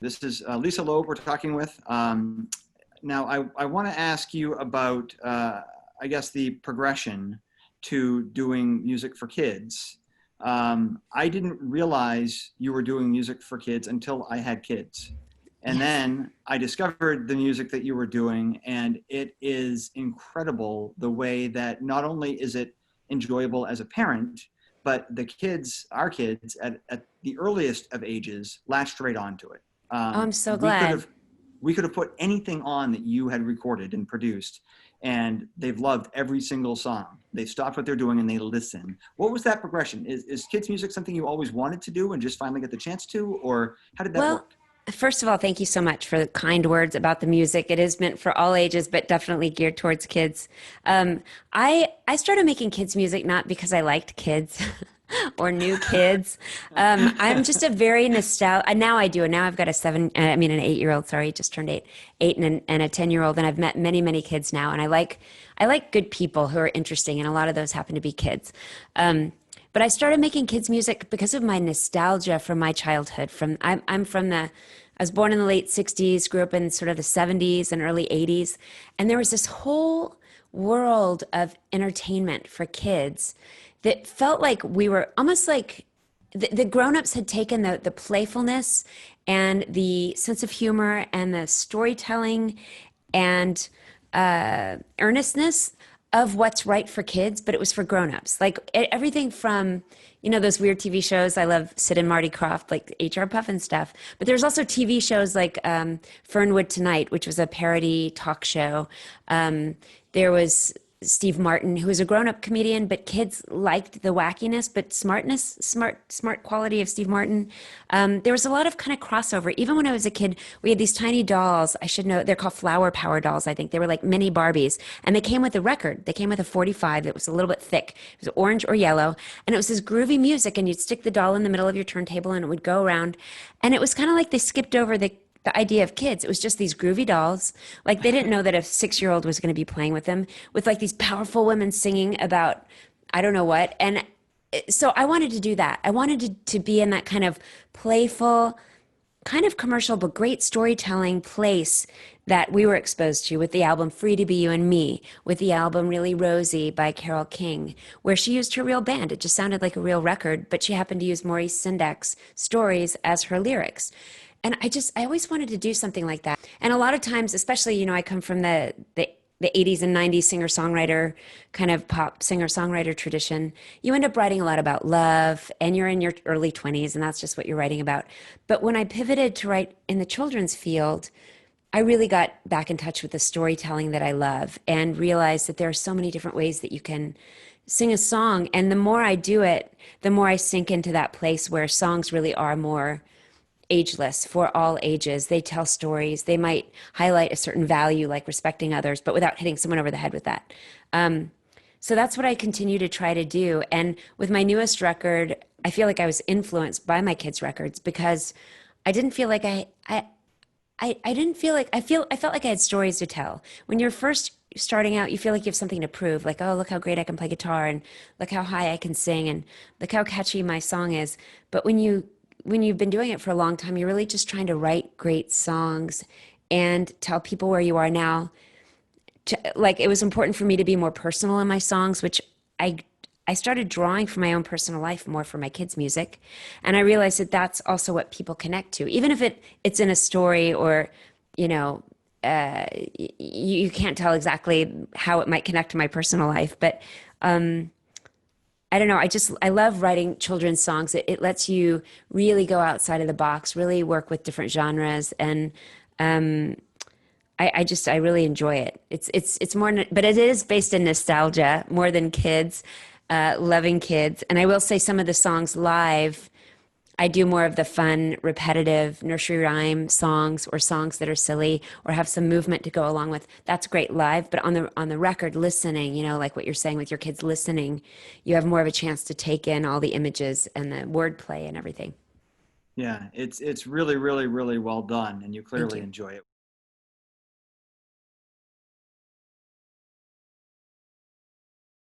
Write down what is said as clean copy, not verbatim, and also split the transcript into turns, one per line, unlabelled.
This is Lisa Loeb we're talking with. Now, I want to ask you about, I guess, the progression to doing music for kids. I didn't realize you were doing music for kids until I had kids. And
Yes.
then I discovered the music that you were doing, and it is incredible the way that not only is it enjoyable as a parent, but the kids, our kids, at the earliest of ages, latched right onto it.
Oh, I'm so
We could
glad.
have we could have put anything on that you had recorded and produced, and they've loved every single song. They stopped what they're doing and they listen. What was that progression? Is kids music something you always wanted to do and just finally get the chance to, or how did that
Well,
work?
first of all, thank you so much for the kind words about the music. It is meant for all ages, but definitely geared towards kids. I started making kids music not because I liked kids or new kids. I'm just a very nostalgic. Now I do, and now I've got an 8-year-old. Sorry, just turned eight, and a 10-year-old, and I've met many, many kids now, and I like good people who are interesting, and a lot of those happen to be kids. But I started making kids music because of my nostalgia from my childhood. I was born in the late 60s, grew up in sort of the 70s and early 80s. And there was this whole world of entertainment for kids that felt like we were almost like the grown-ups had taken the playfulness and the sense of humor and the storytelling and earnestness of what's right for kids, but it was for grown-ups. Like everything from, those weird TV shows. I love Sid and Marty Krofft, like HR Puff and stuff. But there's also TV shows like Fernwood Tonight, which was a parody talk show. There was Steve Martin, who was a grown-up comedian, but kids liked the wackiness, but smart quality of Steve Martin. There was a lot of kind of crossover. Even when I was a kid, we had these tiny dolls. I should know, they're called Flower Power dolls, I think. They were like mini Barbies. And they came with a record. They came with a 45 that was a little bit thick. It was orange or yellow. And it was this groovy music, and you'd stick the doll in the middle of your turntable, and it would go around. And it was kind of like they skipped over the idea of kids. It was just these groovy dolls. Like they didn't know that a 6-year-old was going to be playing with them, with like these powerful women singing about I don't know what. And so I wanted to do that. I wanted to be in that kind of playful, kind of commercial, but great storytelling place that we were exposed to with the album Free to Be You and Me, with the album Really Rosie by Carole King, where she used her real band. It just sounded like a real record, but she happened to use Maurice Sendak's stories as her lyrics. And I always wanted to do something like that. And a lot of times, especially, I come from the 80s and 90s singer-songwriter, kind of pop singer-songwriter tradition. You end up writing a lot about love, and you're in your early 20s, and that's just what you're writing about. But when I pivoted to write in the children's field, I really got back in touch with the storytelling that I love and realized that there are so many different ways that you can sing a song. And the more I do it, the more I sink into that place where songs really are more ageless, for all ages. They tell stories. They might highlight a certain value, like respecting others, but without hitting someone over the head with that. So that's what I continue to try to do. And with my newest record, I feel like I was influenced by my kids' records because I didn't feel like I didn't feel like I felt like I had stories to tell. When you're first starting out, you feel like you have something to prove, like, oh, look how great I can play guitar, and look how high I can sing, and look how catchy my song is. But when you've been doing it for a long time, you're really just trying to write great songs and tell people where you are now. Like it was important for me to be more personal in my songs, which I started drawing from my own personal life more for my kids' music, and I realized that that's also what people connect to, even if it's in a story or you know you can't tell exactly how it might connect to my personal life, but I don't know. I love writing children's songs. It lets you really go outside of the box, really work with different genres, and um, I really enjoy it. It's more, but it is based in nostalgia more than kids, loving kids. And I will say some of the songs live, I do more of the fun, repetitive nursery rhyme songs or songs that are silly or have some movement to go along with. That's great live, but on the record, listening, like what you're saying with your kids listening, you have more of a chance to take in all the images and the wordplay and everything.
Yeah, it's really, really, really well done, and you
Thank
clearly
you.
enjoy it.